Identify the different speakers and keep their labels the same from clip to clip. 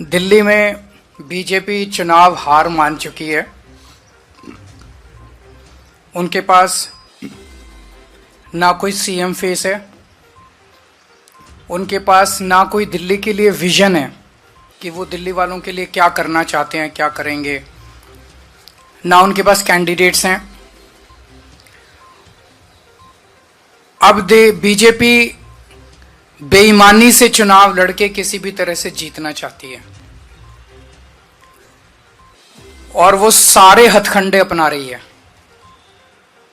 Speaker 1: दिल्ली में बीजेपी चुनाव हार मान चुकी है। उनके पास ना कोई सीएम फेस है, उनके पास ना कोई दिल्ली के लिए विजन है कि वो दिल्ली वालों के लिए क्या करना चाहते हैं, क्या करेंगे। ना उनके पास कैंडिडेट्स हैं। अब बीजेपी बेईमानी से चुनाव लड़के किसी भी तरह से जीतना चाहती है और वो सारे हथकंडे अपना रही है।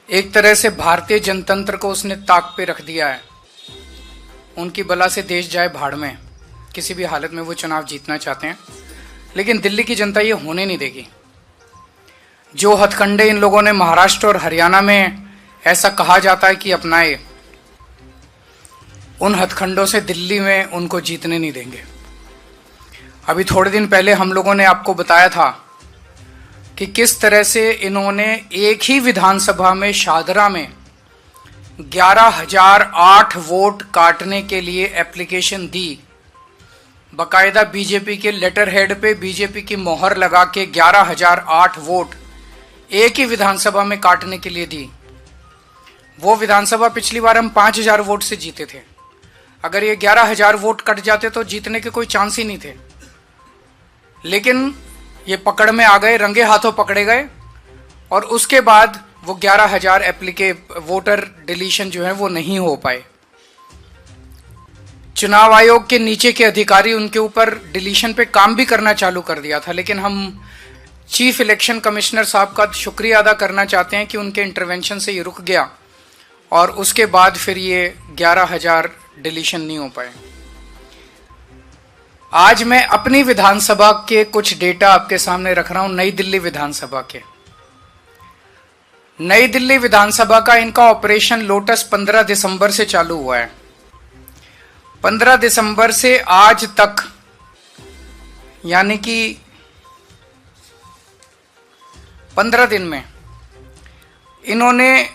Speaker 1: एक तरह से भारतीय जनतंत्र को उसने ताक पे रख दिया है। उनकी बला से देश जाए भाड़ में, किसी भी हालत में वो चुनाव जीतना चाहते हैं, लेकिन दिल्ली की जनता ये होने नहीं देगी। जो हथकंडे इन लोगों ने महाराष्ट्र और हरियाणा में ऐसा कहा जाता है कि अपनाए, उन हथकंडों से दिल्ली में उनको जीतने नहीं देंगे। अभी थोड़े दिन पहले हम लोगों ने आपको बताया था कि किस तरह से इन्होंने एक ही विधानसभा में शाहदरा में 11,008 वोट काटने के लिए एप्लीकेशन दी। बकायदा बीजेपी के लेटर हेड पे बीजेपी की मोहर लगा के 11,008 वोट एक ही विधानसभा में काटने के लिए दी। वो विधानसभा पिछली बार हम 5,000 वोट से जीते थे। अगर ये 11,000 वोट कट जाते तो जीतने के कोई चांस ही नहीं थे, लेकिन ये पकड़ में आ गए, रंगे हाथों पकड़े गए और उसके बाद वो 11,000 वोटर डिलीशन जो है वो नहीं हो पाए। चुनाव आयोग के नीचे के अधिकारी उनके ऊपर डिलीशन पे काम भी करना चालू कर दिया था, लेकिन हम चीफ इलेक्शन कमिश्नर साहब का शुक्रिया अदा करना चाहते हैं कि उनके इंटरवेंशन से ये रुक गया और उसके बाद फिर ये 11,000 डिलीशन नहीं हो पाए। आज मैं अपनी विधानसभा के कुछ डेटा आपके सामने रख रहा हूं। नई दिल्ली विधानसभा के, नई दिल्ली विधानसभा का इनका ऑपरेशन लोटस 15 दिसंबर से चालू हुआ है। 15 दिसंबर से आज तक, यानी कि 15 दिन में इन्होंने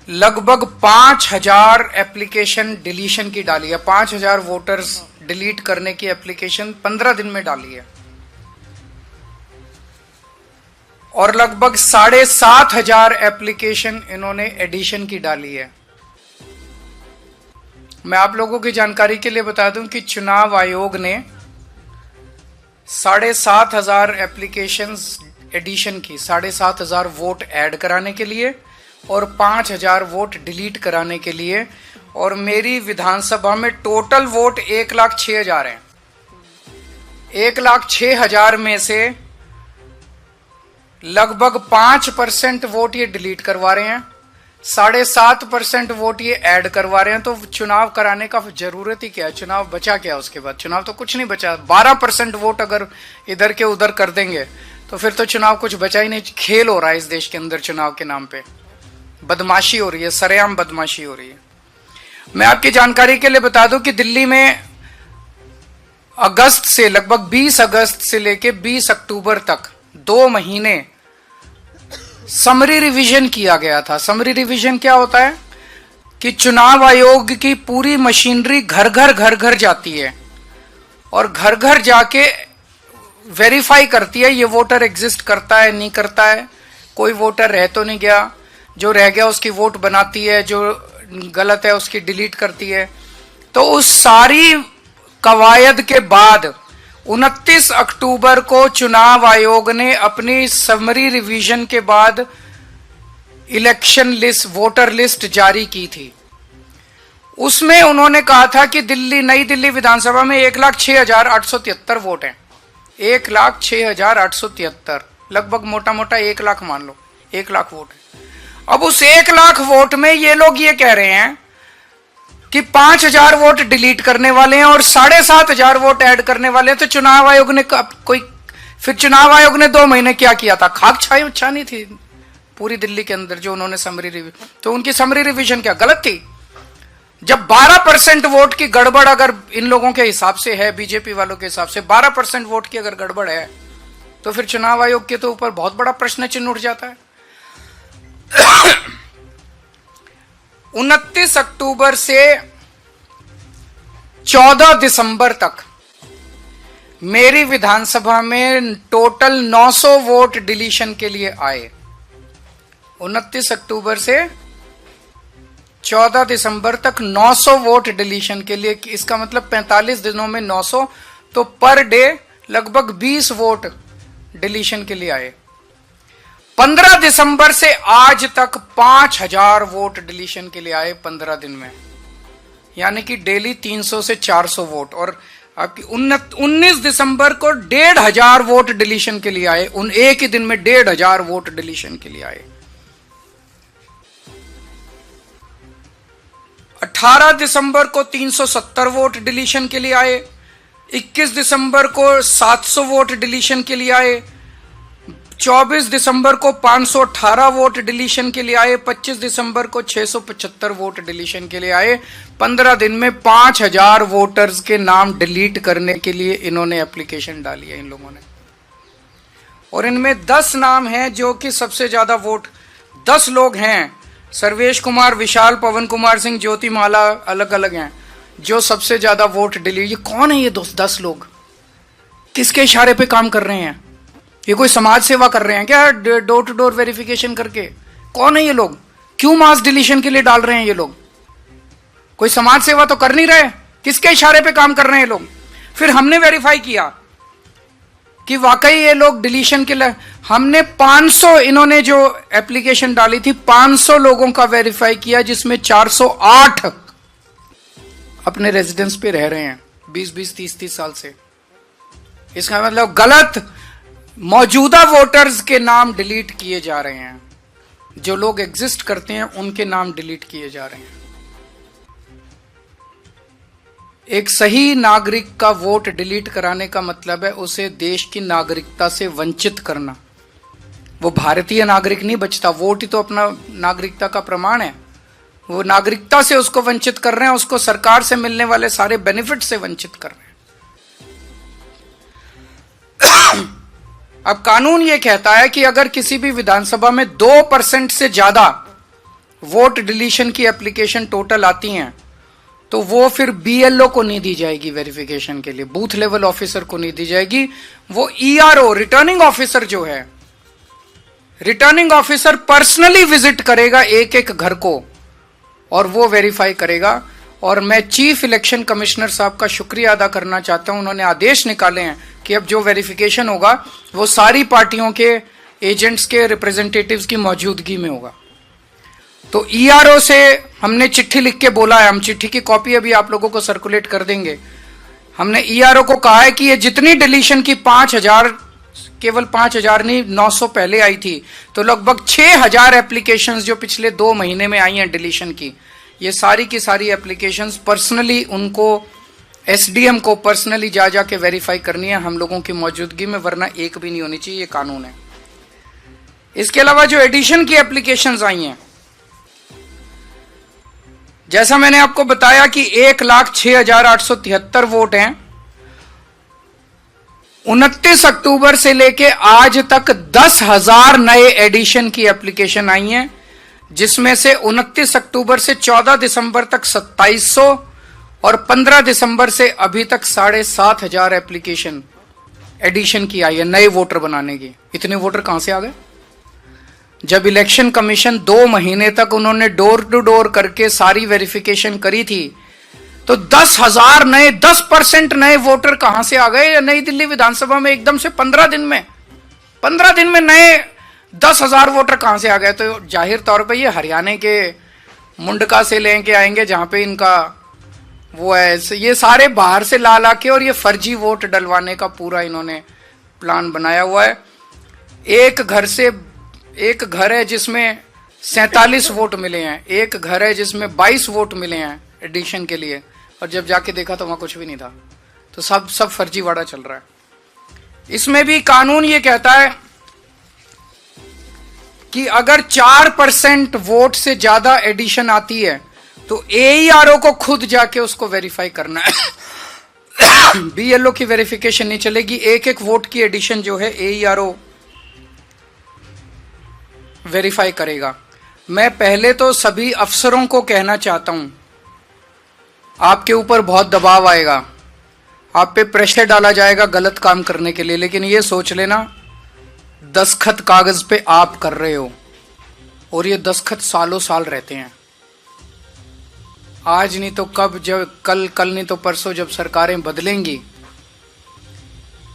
Speaker 1: लगभग 5,000 एप्लीकेशन डिलीशन की डाली है। 5,000 वोटर्स डिलीट करने की एप्लीकेशन 15 दिन में डाली है और लगभग 7,500 एप्लीकेशन इन्होंने एडिशन की डाली है। मैं आप लोगों की जानकारी के लिए बता दूं कि चुनाव आयोग ने 7,500 एप्लीकेशंस एडिशन की, 7,500 वोट ऐड कराने के लिए और 5,000 वोट डिलीट कराने के लिए। और मेरी विधानसभा में टोटल वोट 1,06,000 हैं। 1,06,000 में से लगभग 5% वोट ये डिलीट करवा रहे हैं, 7.5% वोट ये ऐड करवा रहे हैं। तो चुनाव कराने का जरूरत ही क्या है? चुनाव बचा क्या उसके बाद? चुनाव तो कुछ नहीं बचा। 12% वोट अगर इधर के उधर कर देंगे तो फिर तो चुनाव कुछ बचा ही नहीं। खेल हो रहा है इस देश के अंदर चुनाव के नाम पे, बदमाशी हो रही है, सरेआम बदमाशी हो रही है। मैं आपकी जानकारी के लिए बता दूं कि दिल्ली में अगस्त से, लगभग 20 अगस्त से लेके 20 अक्टूबर तक 2 महीने समरी रिवीजन किया गया था। समरी रिवीजन क्या होता है कि चुनाव आयोग की पूरी मशीनरी घर घर जाती है और घर घर जाके वेरीफाई करती है ये वोटर एग्जिस्ट करता है, नहीं करता है, कोई वोटर रह तो नहीं गया, जो रह गया उसकी वोट बनाती है, जो गलत है उसकी डिलीट करती है। तो उस सारी कवायद के बाद 29 अक्टूबर को चुनाव आयोग ने अपनी समरी रिवीजन के बाद इलेक्शन लिस्ट, वोटर लिस्ट जारी की थी। उसमें उन्होंने कहा था कि नई दिल्ली विधानसभा में 1,06,873 वोट हैं। 1,06,873, लगभग मोटा मोटा 1 लाख मान लो, 1 लाख वोट है। अब उस 1 लाख वोट में ये लोग ये कह रहे हैं कि 5,000 वोट डिलीट करने वाले हैं और 7,500 वोट ऐड करने वाले हैं। तो चुनाव आयोग ने फिर चुनाव आयोग ने 2 महीने क्या किया था? खाक छानी थी पूरी दिल्ली के अंदर जो उन्होंने समरी रिवीजन। तो उनकी समरी रिवीजन क्या गलत थी? जब 12% वोट की गड़बड़ अगर इन लोगों के हिसाब से है, बीजेपी वालों के हिसाब से 12% वोट की अगर गड़बड़ है, तो फिर चुनाव आयोग के तो ऊपर बहुत बड़ा प्रश्न चिन्ह उठ जाता है। 29 अक्टूबर से 14 दिसंबर तक मेरी विधानसभा में टोटल 900 वोट डिलीशन के लिए आए। 29 अक्टूबर से 14 दिसंबर तक 900 वोट डिलीशन के लिए। इसका मतलब 45 दिनों में 900, तो पर डे लगभग 20 वोट डिलीशन के लिए आए। 15 दिसंबर से आज तक 5000 वोट डिलीशन के लिए आए 15 दिन में, यानी कि डेली 300 से 400 वोट। और आपकी 19 दिसंबर को 1500 वोट डिलीशन के लिए आए। उन एक ही दिन में 1500 वोट डिलीशन के लिए आए। 18 दिसंबर को 370 वोट डिलीशन के लिए आए। 21 दिसंबर को 700 वोट डिलीशन के लिए आए। 24 दिसंबर को 518 वोट डिलीशन के लिए आए। 25 दिसंबर को 675 वोट डिलीशन के लिए आए। 15 दिन में 5000 वोटर्स के नाम डिलीट करने के लिए इन्होंने एप्लीकेशन डाली है इन लोगों ने। और इनमें 10 नाम हैं जो कि सबसे ज्यादा वोट, 10 लोग हैं, सर्वेश कुमार, विशाल, पवन कुमार सिंह, ज्योति माला, अलग अलग हैं, जो सबसे ज्यादा वोट डिलीट। ये कौन है ये 10 लोग? किसके इशारे पे काम कर रहे हैं? ये कोई समाज सेवा कर रहे हैं क्या डोर टू डोर वेरिफिकेशन करके? कौन है ये लोग? क्यों मास डिलीशन के लिए डाल रहे हैं ये लोग? कोई समाज सेवा तो कर नहीं रहे। किसके इशारे पे काम कर रहे हैं ये लोग? फिर हमने वेरीफाई किया कि वाकई ये लोग डिलीशन के लिए, हमने 500, इन्होंने जो एप्लीकेशन डाली थी 500 लोगों का वेरीफाई किया, जिसमें 408 अपने रेजिडेंस पे रह रहे हैं 20-20, 30-30 साल से। इसका मतलब गलत मौजूदा वोटर्स के नाम डिलीट किए जा रहे हैं। जो लोग एग्जिस्ट करते हैं उनके नाम डिलीट किए जा रहे हैं। एक सही नागरिक का वोट डिलीट कराने का मतलब है उसे देश की नागरिकता से वंचित करना। वो भारतीय नागरिक नहीं बचता। वोट ही तो अपना नागरिकता का प्रमाण है। वो नागरिकता से उसको वंचित कर रहे हैं, उसको सरकार से मिलने वाले सारे बेनिफिट से वंचित कर रहे हैं। अब कानून यह कहता है कि अगर किसी भी विधानसभा में 2% से ज्यादा वोट डिलीशन की एप्लीकेशन टोटल आती हैं, तो वो फिर बीएलओ को नहीं दी जाएगी वेरिफिकेशन के लिए, बूथ लेवल ऑफिसर को नहीं दी जाएगी। वो ईआरओ, रिटर्निंग ऑफिसर जो है, रिटर्निंग ऑफिसर पर्सनली विजिट करेगा एक एक घर को और वो वेरीफाई करेगा। और मैं चीफ इलेक्शन कमिश्नर साहब का शुक्रिया अदा करना चाहता हूं। उन्होंने आदेश निकाले हैं कि अब जो वेरिफिकेशन होगा वो सारी पार्टियों के एजेंट्स के रिप्रेजेंटेटिव्स की मौजूदगी में होगा। तो ईआरओ से हमने चिट्ठी लिख के बोला है, हम चिट्ठी की कॉपी अभी आप लोगों को सर्कुलेट कर देंगे। हमने ईआरओ को कहा है कि ये जितनी डिलीशन की 5000, केवल 5000 नहीं 900 पहले आई थी, तो लगभग 6000 एप्लीकेशंस जो पिछले 2 महीने में आई हैं डिलीशन की, ये सारी की सारी एप्लीकेशंस पर्सनली उनको, एसडीएम को पर्सनली जा जाके वेरीफाई करनी है हम लोगों की मौजूदगी में, वरना एक भी नहीं होनी चाहिए, ये कानून है। इसके अलावा जो एडिशन की एप्लीकेशंस आई हैं, जैसा मैंने आपको बताया कि 1,06,873 वोट हैं। 29 अक्टूबर से लेके आज तक 10,000 नए एडिशन की एप्लीकेशन आई हैं, जिसमें से 29 अक्टूबर से 14 दिसंबर तक 2700 और 15 दिसंबर से अभी तक 7,500 एप्लीकेशन एडिशन की आई है नए वोटर बनाने की। इतने वोटर कहां से आ गए? जब इलेक्शन कमीशन 2 महीने तक उन्होंने डोर टू डोर करके सारी वेरिफिकेशन करी थी, तो 10,000 नए, 10% नए वोटर कहां से आ गए नई दिल्ली विधानसभा में एकदम से 15 दिन में? 15 दिन में नए 10,000 वोटर कहां से आ गए? तो जाहिर तौर पे ये हरियाणा के मुंडका से लेके आएंगे, जहां पे इनका वो है। ये सारे बाहर से ला ला के और ये फर्जी वोट डलवाने का पूरा इन्होंने प्लान बनाया हुआ है। एक घर है जिसमें 47 वोट मिले हैं, एक घर है जिसमें 22 वोट मिले हैं एडिशन के लिए, और जब जाके देखा तो वहां कुछ भी नहीं था। तो सब फर्जीवाड़ा चल रहा है। इसमें भी कानून ये कहता है कि अगर 4% वोट से ज्यादा एडिशन आती है तो एईआरओ को खुद जाके उसको वेरीफाई करना है। बीएलओ की वेरिफिकेशन नहीं चलेगी। एक एक वोट की एडिशन जो है एईआरओ वेरीफाई करेगा। मैं पहले तो सभी अफसरों को कहना चाहता हूं, आपके ऊपर बहुत दबाव आएगा। आप पे प्रेशर डाला जाएगा गलत काम करने के लिए, लेकिन ये सोच लेना दस्तखत कागज पे आप कर रहे हो और ये दस्तखत सालों साल रहते हैं। आज नहीं तो कब, जब कल नहीं तो परसों जब सरकारें बदलेंगी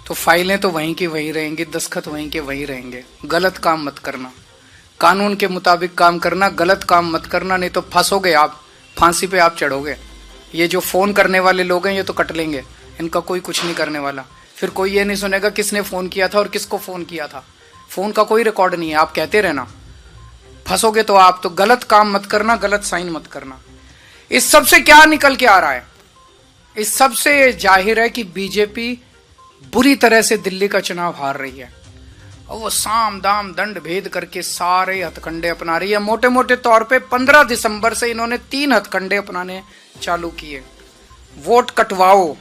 Speaker 1: तो फाइलें तो वहीं की वहीं रहेंगी, दस्तखत वहीं के वहीं रहेंगे। गलत काम मत करना, कानून के मुताबिक काम करना, गलत काम मत करना, नहीं तो फंसोगे आप, फांसी पे आप चढ़ोगे। ये जो फोन करने वाले लोग हैं ये तो कट लेंगे, इनका कोई कुछ नहीं करने वाला। फिर कोई ये नहीं सुनेगा किसने फोन किया था और किसको फोन किया था, फोन का कोई रिकॉर्ड नहीं है, आप कहते रहना। फंसोगे तो आप, तो गलत काम मत करना, गलत साइन मत करना। इस सब से क्या निकल के आ रहा है? इस सब से जाहिर है कि बीजेपी बुरी तरह से दिल्ली का चुनाव हार रही है और वो साम दाम दंड भेद करके सारे हथकंडे अपना रही है। मोटे मोटे तौर पे 15 दिसंबर से इन्होंने 3 हथकंडे अपनाने चालू किए। वोट कटवाओ,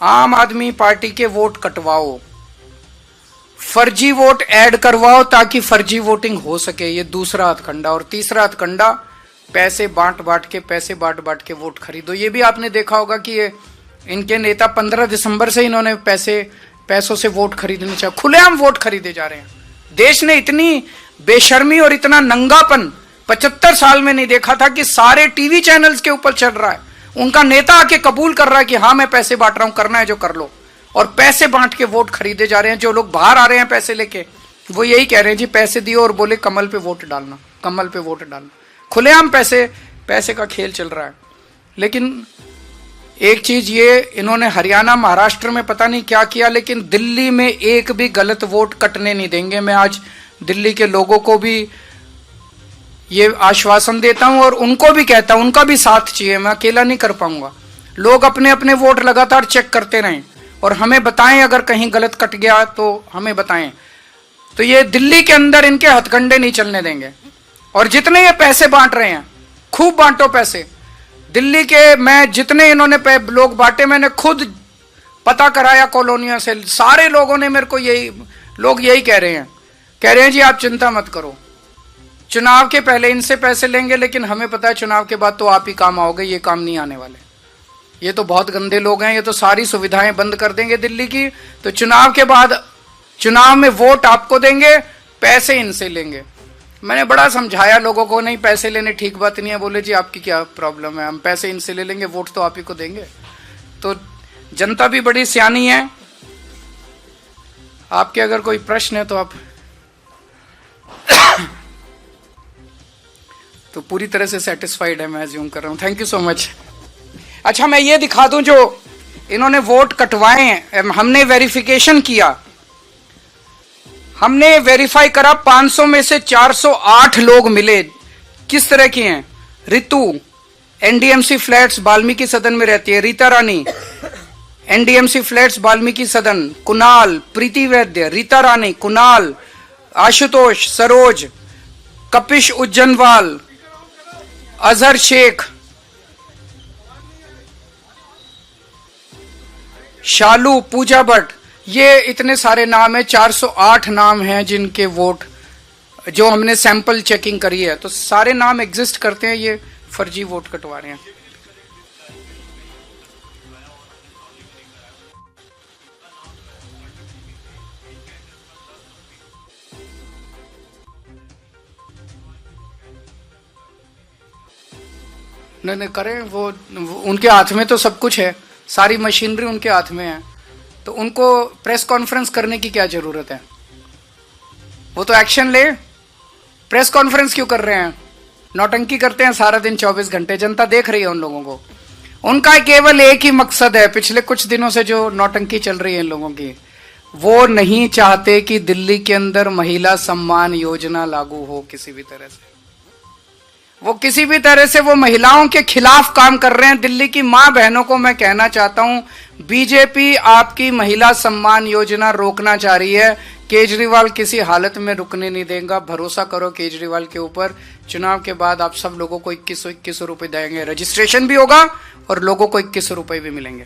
Speaker 1: आम आदमी पार्टी के वोट कटवाओ, फर्जी वोट ऐड करवाओ ताकि फर्जी वोटिंग हो सके, ये दूसरा हथकंडा। और तीसरा हथकंडा, पैसे बांट बांट के वोट खरीदो। ये भी आपने देखा होगा कि ये इनके नेता 15 दिसंबर से इन्होंने पैसों से वोट खरीदने चाहिए, खुलेआम वोट खरीदे जा रहे हैं। देश ने इतनी बेशर्मी और इतना नंगापन 75 साल में नहीं देखा था कि सारे टीवी चैनल्स के ऊपर चल रहा है। उनका नेता आके कबूल कर रहा है कि हाँ मैं पैसे बांट रहा हूं, करना है जो कर लो, और पैसे बांट के वोट खरीदे जा रहे हैं। जो लोग बाहर आ रहे हैं पैसे लेके, वो यही कह रहे हैं जी पैसे दियो और बोले कमल पे वोट डालना, कमल पे वोट डालना। खुलेआम पैसे का खेल चल रहा है। लेकिन एक चीज ये, इन्होंने हरियाणा महाराष्ट्र में पता नहीं क्या किया, लेकिन दिल्ली में एक भी गलत वोट कटने नहीं देंगे। मैं आज दिल्ली के लोगों को भी ये आश्वासन देता हूं और उनको भी कहता हूं, उनका भी साथ चाहिए, मैं अकेला नहीं कर पाऊंगा। लोग अपने अपने वोट लगातार चेक करते रहें और हमें बताएं अगर कहीं गलत कट गया तो हमें बताएं। तो ये दिल्ली के अंदर इनके हथकंडे नहीं चलने देंगे। और जितने ये पैसे बांट रहे हैं, खूब बांटो पैसे। दिल्ली के मैं जितने इन्होंने लोग बांटे, मैंने खुद पता कराया कॉलोनियों से, सारे लोगों ने मेरे को यही कह रहे हैं जी आप चिंता मत करो, चुनाव के पहले इनसे पैसे लेंगे, लेकिन हमें पता है चुनाव के बाद तो आप ही काम आओगे, ये काम नहीं आने वाले। ये तो बहुत गंदे लोग हैं, ये तो सारी सुविधाएं बंद कर देंगे दिल्ली की। तो चुनाव के बाद, चुनाव में वोट आपको देंगे, पैसे इनसे लेंगे। मैंने बड़ा समझाया लोगों को, नहीं पैसे लेने ठीक बात नहीं है। बोले जी आपकी क्या प्रॉब्लम है, हम पैसे इनसे ले लेंगे, वोट तो आप ही को देंगे। तो जनता भी बड़ी सियानी है। आपके अगर कोई प्रश्न है तो आप तो पूरी तरह से सेटिस्फाइड है, मैं अज्यूम कर रहा हूं। Thank you so much. अच्छा, मैं ये दिखा दूं, जो इन्होंने वोट कटवाए हैं, हमने वेरिफिकेशन किया, हमने वेरीफाई करा, 500 में से 408 लोग मिले। किस तरह के हैं? रितु, एनडीएमसी फ्लैट्स वाल्मीकि सदन में रहती है। रीता रानी, एनडीएमसी फ्लैट्स वाल्मीकि सदन। कुणाल, प्रीति वैद्य, रीता रानी, कुणाल, आशुतोष, सरोज, कपिश उज्जैनवाल, अजहर शेख, शालू, पूजा भट्ट, ये इतने सारे नाम है। 408 नाम हैं जिनके वोट, जो हमने सैंपल चेकिंग करी है, तो सारे नाम एग्जिस्ट करते हैं। ये फर्जी वोट कटवा रहे हैं। नहीं करें, वो उनके हाथ में तो सब कुछ है, सारी मशीनरी उनके हाथ में है, तो उनको प्रेस कॉन्फ्रेंस करने की क्या जरूरत है? वो तो एक्शन ले। प्रेस कॉन्फ्रेंस क्यों कर रहे हैं? नौटंकी करते हैं सारा दिन 24 घंटे, जनता देख रही है उन लोगों को। उनका केवल एक ही मकसद है, पिछले कुछ दिनों से जो नौटंकी चल रही है इन लोगों की, वो नहीं चाहते कि दिल्ली के अंदर महिला सम्मान योजना लागू हो किसी भी तरह से। वो किसी भी तरह से वो महिलाओं के खिलाफ काम कर रहे हैं। दिल्ली की मां बहनों को मैं कहना चाहता हूं, बीजेपी आपकी महिला सम्मान योजना रोकना चाह रही है। केजरीवाल किसी हालत में रुकने नहीं देगा। भरोसा करो केजरीवाल के ऊपर। चुनाव के बाद आप सब लोगों को 2100 रुपए देंगे, रजिस्ट्रेशन भी होगा और लोगों को 2100 रुपए भी मिलेंगे।